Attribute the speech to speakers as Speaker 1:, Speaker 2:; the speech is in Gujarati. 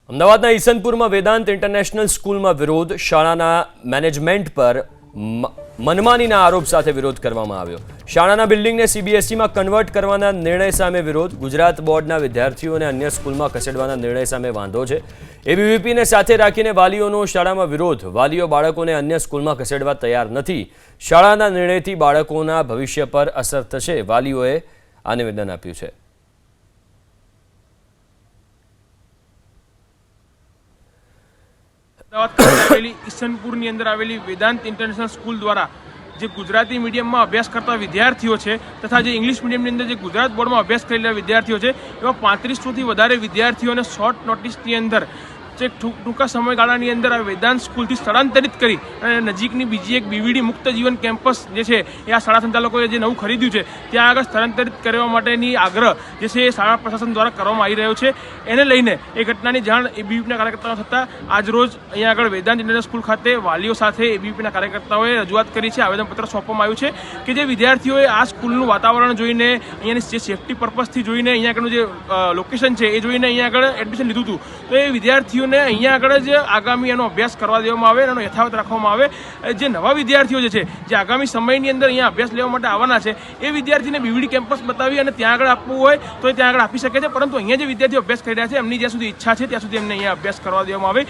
Speaker 1: અમદાવાદના ઈસનપુરમાં વેદાંત ઇન્ટરનેશનલ સ્કૂલમાં વિરોધ, શાળાના મેનેજમેન્ટ પર મનમાનીના આરોપ સાથે વિરોધ કરવામાં આવ્યો। શાળાના બિલ્ડિંગને સીબીએસઈમાં કન્વર્ટ કરવાના નિર્ણય સામે વિરોધ, ગુજરાત બોર્ડના વિદ્યાર્થીઓને અન્ય સ્કૂલમાં ખસેડવાના નિર્ણય સામે વાંધો છે। એબીવીપીને સાથે રાખીને વાલીઓનો શાળામાં વિરોધ, વાલીઓ બાળકોને અન્ય સ્કૂલમાં ખસેડવા તૈયાર નથી। શાળાના નિર્ણયથી બાળકોના ભવિષ્ય પર અસર થશે, વાલીઓએ આ નિવેદન આપ્યું છે।
Speaker 2: અમદાવાદ ખાતે આવેલી ઈસનપુરની અંદર આવેલી વેદાંત ઇન્ટરનેશનલ સ્કૂલ દ્વારા જે ગુજરાતી મીડિયમમાં અભ્યાસ કરતા વિદ્યાર્થીઓ છે તથા જે ઇંગ્લિશ મીડિયમની અંદર જે ગુજરાત બોર્ડમાં અભ્યાસ કરેલા વિદ્યાર્થીઓ છે એવા 3500થી વધારે વિદ્યાર્થીઓને શોર્ટ નોટિસની અંદર ટૂંકા સમયગાળાની અંદર આ વેદાંત સ્કૂલથી સ્થળાંતરિત કરી અને નજીકની બીજી એક બીવીડી મુક્ત જીવન કેમ્પસ જે છે એ આ શાળા સંચાલકોએ જે નવું ખરીદ્યું છે ત્યાં આગળ સ્થળાંતરિત કરવા માટેની આગ્રહ જે છે એ શાળા પ્રશાસન દ્વારા કરવામાં આવી રહ્યો છે। એને લઈને એ ઘટનાની જાણ એબીવીપીના કાર્યકર્તાઓ થતાં આજરોજ અહીંયા આગળ વેદાંત ઇન્ટરનેશનલ સ્કૂલ ખાતે વાલીઓ સાથે એબીવીપીના કાર્યકર્તાઓએ રજૂઆત કરી છે, આવેદનપત્ર સોંપવામાં આવ્યું છે કે જે વિદ્યાર્થીઓએ આ સ્કૂલનું વાતાવરણ જોઈને અહીંયાની જે સેફટી પર્પઝથી જોઈને અહીંયા આગળનું જે લોકેશન છે એ જોઈને અહીંયા આગળ એડમિશન લીધું હતું, તો એ વિદ્યાર્થીઓ અહીંયા આગળ જ આગામી એનો અભ્યાસ કરવા દેવામાં આવે, એનો યથાવત રાખવામાં આવે। જે નવા વિદ્યાર્થીઓ જે છે જે આગામી સમયની અંદર અહીંયા અભ્યાસ લેવા માટે આવવાના છે એ વિદ્યાર્થીને બીવીડી કેમ્પસ બતાવી અને ત્યાં આગળ આપવું હોય તો એ ત્યાં આગળ આપી શકે છે, પરંતુ અહીંયા જે વિદ્યાર્થીઓ અભ્યાસ કરી રહ્યા છે એમની જ્યાં સુધી ઈચ્છા છે ત્યાં સુધી એમને અહીંયા અભ્યાસ કરવા દેવામાં આવે